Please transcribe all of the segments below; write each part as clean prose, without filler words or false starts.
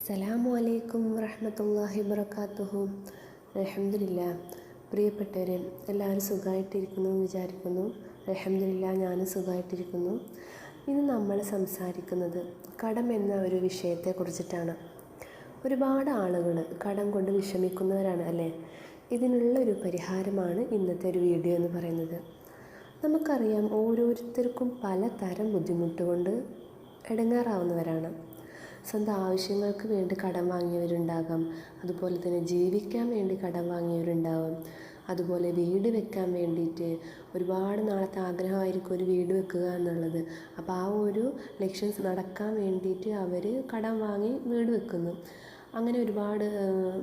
അസ്സലാമു അലൈക്കും വറഹ്മത്തുള്ളാഹി വബറകാതുഹു. അൽഹംദുലില്ലാ. പ്രിയപ്പെട്ടവരെ, എല്ലാവരും സുഖമായിട്ടിരിക്കുന്നു എന്ന് വിചാരിക്കുന്നു. അൽഹംദുലില്ലാ, ഞാനും സുഖമായിട്ടിരിക്കുന്നു. ഇന്ന് നമ്മൾ സംസാരിക്കുന്നത് കടം എന്ന ഒരു വിഷയത്തെക്കുറിച്ചിട്ടാണ്. ഒരുപാട് ആളുകൾ കടം കൊണ്ട് വിഷമിക്കുന്നവരാണ് അല്ലേ? ഇതിനുള്ളൊരു പരിഹാരമാണ് ഇന്നത്തെ ഒരു വീഡിയോ എന്ന് പറയുന്നത്. നമുക്കറിയാം, ഓരോരുത്തർക്കും പലതരം ബുദ്ധിമുട്ട് കൊണ്ട് ഇടങ്ങാറാവുന്നവരാണ്. സ്വന്തം ആവശ്യങ്ങൾക്ക് വേണ്ടി കടം വാങ്ങിയവരുണ്ടാകാം, അതുപോലെ തന്നെ ജീവിക്കാൻ വേണ്ടി കടം വാങ്ങിയവരുണ്ടാകും, അതുപോലെ വീട് വെക്കാൻ വേണ്ടിയിട്ട് ഒരുപാട് നാളത്തെ ആഗ്രഹമായിരിക്കും ഒരു വീട് വെക്കുക എന്നുള്ളത്. അപ്പോൾ ആ ഒരു ലക്ഷ്യം നടക്കാൻ വേണ്ടിയിട്ട് അവർ കടം വാങ്ങി വീട് വെക്കുന്നു. അങ്ങനെ ഒരുപാട്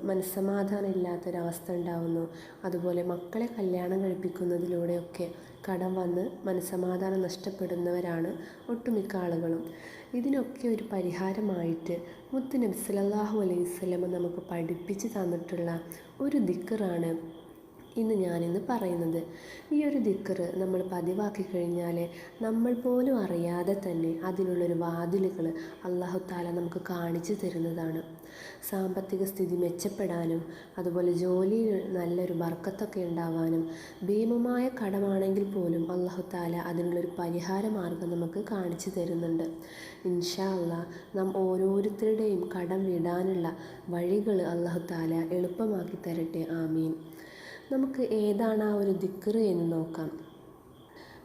മനസ്സമാധാനം ഇല്ലാത്തൊരവസ്ഥ ഉണ്ടാകുന്നു. അതുപോലെ മക്കളെ കല്യാണം കഴിപ്പിക്കുന്നതിലൂടെയൊക്കെ കടം വന്ന് മനസ്സമാധാനം നഷ്ടപ്പെടുന്നവരാണ് ഒട്ടുമിക്ക ആളുകളും. ഇതിനൊക്കെ ഒരു പരിഹാരമായിട്ട് മുത്ത് നബി സല്ലല്ലാഹു അലൈഹി വസല്ലം നമുക്ക് പഠിപ്പിച്ച് തന്നിട്ടുള്ള ഒരു ദിക്റാണ് ഞാനിന്ന് പറയുന്നത്. ഈ ഒരു ദിക്ർ നമ്മൾ പതിവാക്കി കഴിഞ്ഞാൽ നമ്മൾ പോലും അറിയാതെ തന്നെ അതിനുള്ളൊരു വാതിലുകൾ അല്ലാഹു തആല നമുക്ക് കാണിച്ചു തരുന്നതാണ്. സാമ്പത്തിക സ്ഥിതി മെച്ചപ്പെടാനും, അതുപോലെ ജോലിയിൽ നല്ലൊരു ബർക്കത്തൊക്കെ ഉണ്ടാവാനും, ഭീമമായ കടമാണെങ്കിൽ പോലും അല്ലാഹു തആല അതിനുള്ളൊരു പരിഹാര മാർഗം നമുക്ക് കാണിച്ചു തരുന്നുണ്ട്. ഇൻഷാ അല്ലാഹ് നാം ഓരോരുത്തരുടെയും കടം വിടാനുള്ള വഴികൾ അല്ലാഹു തആല എളുപ്പമാക്കി തരട്ടെ. ആമീൻ. നമുക്ക് ഏതാണ് ആ ഒരു ദിക്ർ എന്ന് നോക്കാം.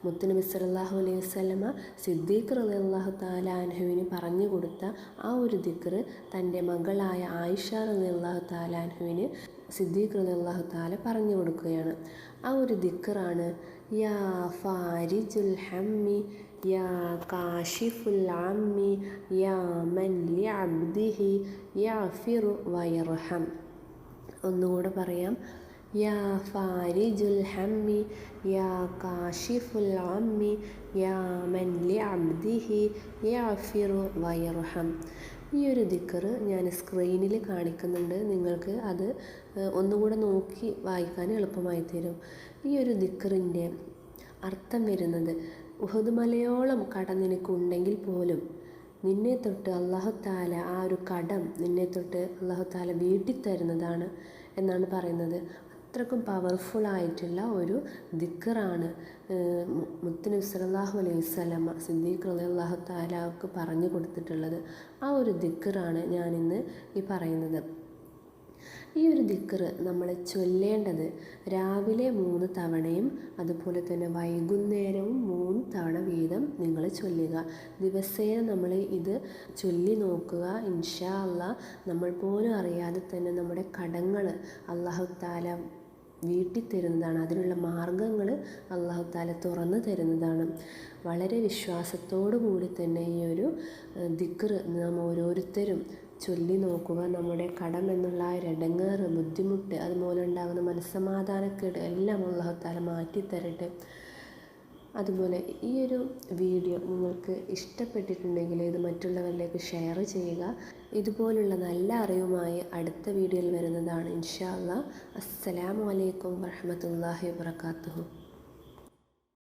മുത്തുനബി സല്ലല്ലാഹു അലൈഹി വസല്ലമ സിദ്ദീഖ് റളിയല്ലാഹു തആല അൻഹുവിന് പറഞ്ഞു കൊടുത്ത ആ ഒരു ദിക്ർ തൻ്റെ മകളായ ആയിഷ റളിയല്ലാഹു തആല അൻഹുവിന് സിദ്ദീഖ് റളിയല്ലാഹു തആല പറഞ്ഞു കൊടുക്കുകയാണ്. ആ ഒരു ദിക്റാണ് യാ ഫാരിജുൽ ഹമ്മി യാ കാശിഫുൽ അമ്മി യാ മൻ ലിഅബ്ദിഹി യഗ്ഫിറു വയർഹം. ഒന്നുകൂടെ പറയാം. യാ ഫാരിജുൽ ഹമ്മി യാ കാശിഫുൽ അമ്മി യാ മൻ ലിഅബ്ദിഹി യഗ്ഫിറു വയർഹം. ഈ ഒരു ദിക്ർ ഞാൻ സ്ക്രീനിൽ കാണിക്കുന്നുണ്ട്. നിങ്ങൾക്ക് അത് ഒന്നുകൂടെ നോക്കി വായിക്കാൻ എളുപ്പമായി തരും. ഈ ഒരു ദിക്റിൻ്റെ അർത്ഥം വരുന്നത്, ഉഹദ് മലയോളം കടം നിനക്കുണ്ടെങ്കിൽ പോലും നിന്നെ തൊട്ട് അല്ലാഹു തആല ആ ഒരു കടം നിന്നെ തൊട്ട് അല്ലാഹു തആല വീട്ടിത്തരുന്നതാണ് എന്നാണ് പറയുന്നത്. അത്രക്കും പവർഫുള്ളായിട്ടുള്ള ഒരു ദിക്റാണ് മുത്തുനബി സല്ലല്ലാഹു അലൈഹി വസല്ലമ സിദ്ദീഖ് റളിയല്ലാഹു തആലക്ക് പറഞ്ഞു കൊടുത്തിട്ടുള്ളത്. ആ ഒരു ദിക്റാണ് ഞാനിന്ന് ഈ പറയുന്നത്. ഈ ഒരു ദിക്ർ നമ്മൾ ചൊല്ലേണ്ടത് രാവിലെ 3 തവണയും അതുപോലെ തന്നെ വൈകുന്നേരവും 3 തവണ വീതം നിങ്ങൾ ചൊല്ലുക. ദിവസേന നമ്മൾ ഇത് ചൊല്ലി നോക്കുക. ഇൻഷാ അല്ലാഹ് നമ്മൾ പോലും അറിയാതെ തന്നെ നമ്മുടെ കടങ്ങൾ അല്ലാഹു തആല വീട്ടിത്തരുന്നതാണ്. അതിനുള്ള മാർഗങ്ങൾ അല്ലാഹു തആല തുറന്നു തരുന്നതാണ്. വളരെ വിശ്വാസത്തോടു കൂടി തന്നെ ഈ ഒരു ദിക്ർ നാം ഓരോരുത്തരും ചൊല്ലി നോക്കുക. നമ്മുടെ കടം എന്നുള്ള ആ ഇടങ്ങേറ്, ബുദ്ധിമുട്ട്, അതുപോലെ ഉണ്ടാകുന്ന മനസ്സമാധാനക്കേട് എല്ലാം അല്ലാഹു തആല മാറ്റിത്തരട്ടെ. അതുപോലെ ഈ ഒരു വീഡിയോ നിങ്ങൾക്ക് ഇഷ്ടപ്പെട്ടിട്ടുണ്ടെങ്കിൽ ഇത് മറ്റുള്ളവരിലേക്ക് ഷെയർ ചെയ്യുക. ഇതുപോലുള്ള നല്ല അറിവുമായി അടുത്ത വീഡിയോയിൽ വരുന്നതാണ് ഇൻഷാ അല്ലാഹ്. അസ്സലാമു അലൈക്കും വറഹ്മത്തുള്ളാഹി വബറകാതുഹു.